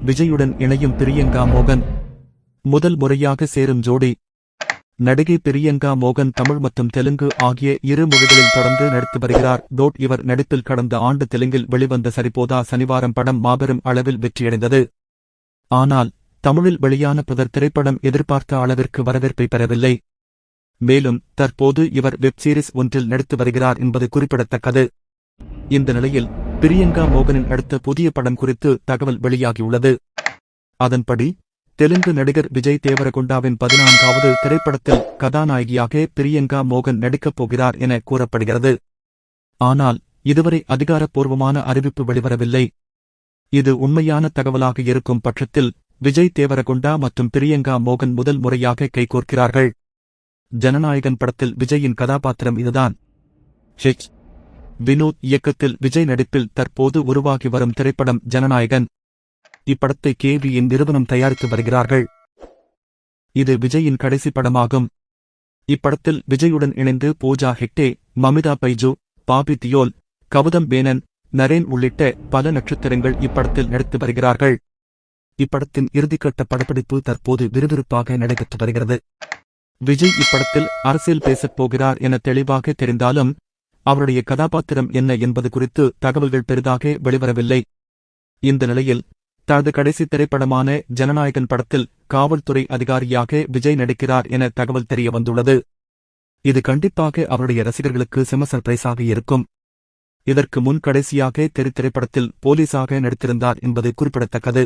விஜயுடன் இணையும் பிரியங்கா மோகன். முதல் முறையாக சேரும் ஜோடி. நடிகை பிரியங்கா மோகன் தமிழ் மற்றும் தெலுங்கு ஆகிய இரு மொழிகளில் தொடர்ந்து நடித்து வருகிறார். இவர் நடிப்பில் கடந்த ஆண்டு தெலுங்கில் வெளிவந்த சரிபோதா சனிவாரம் படம் மாபெரும் அளவில் வெற்றியடைந்தது. ஆனால் தமிழில் வெளியான புதர் திரைப்படம் எதிர்பார்த்த அளவிற்கு வரவேற்பை பெறவில்லை. மேலும் தற்போது இவர் வெப்சீரிஸ் ஒன்றில் நடித்து வருகிறார் என்பது குறிப்பிடத்தக்கது. இந்த நிலையில் பிரியங்கா மோகனின் அடுத்த புதிய படம் குறித்து தகவல் வெளியாகியுள்ளது. அதன்படி தெலுங்கு நடிகர் விஜய் தேவரகொண்டாவின் 14வது திரைப்படத்தில் கதாநாயகியாக பிரியங்கா மோகன் நடிக்கப் போகிறார் என கூறப்படுகிறது. ஆனால் இதுவரை அதிகாரப்பூர்வமான அறிவிப்பு வெளிவரவில்லை. இது உண்மையான தகவலாக இருக்கும் பட்சத்தில் விஜய் தேவரகொண்டா மற்றும் பிரியங்கா மோகன் முதல் முறையாக கைகோர்க்கிறார்கள். ஜனநாயகன் படத்தில் விஜயின் கதாபாத்திரம் இதுதான். வினோத் இயக்கத்தில் விஜய் நடிப்பில் தற்போது உருவாகி வரும் திரைப்படம் ஜனநாயகன். இப்படத்தை KVN நிறுவனம் தயாரித்து வருகிறார்கள். இது விஜயின் கடைசி படமாகும். இப்படத்தில் விஜயுடன் இணைந்து பூஜா ஹெக்டே, மமிதா பைஜு, பாபி தியோல், கவுதம் மேனன், நரேன் உள்ளிட்ட பல நட்சத்திரங்கள் இப்படத்தில் நடித்து வருகிறார்கள். இப்படத்தின் இறுதிக்கட்ட படப்பிடிப்பு தற்போது விறுவிறுப்பாக நடைபெற்று வருகிறது. விஜய் இப்படத்தில் அரசியல் பேசப் போகிறார் என தெளிவாக தெரிந்தாலும் அவருடைய கதாபாத்திரம் என்ன என்பது குறித்து தகவல்கள் பெரிதாக வெளிவரவில்லை. இந்த நிலையில் தனது கடைசி திரைப்படமான ஜனநாயகன் படத்தில் காவல்துறை அதிகாரியாக விஜய் நடிக்கிறார் என தகவல் தெரிய வந்துள்ளது. இது கண்டிப்பாக அவருடைய ரசிகர்களுக்கு செம சர்ப்ரைஸாக இருக்கும். இதற்கு முன் கடைசியாக திரைப்படத்தில் போலீசாக நடித்திருந்தார் என்பது குறிப்பிடத்தக்கது.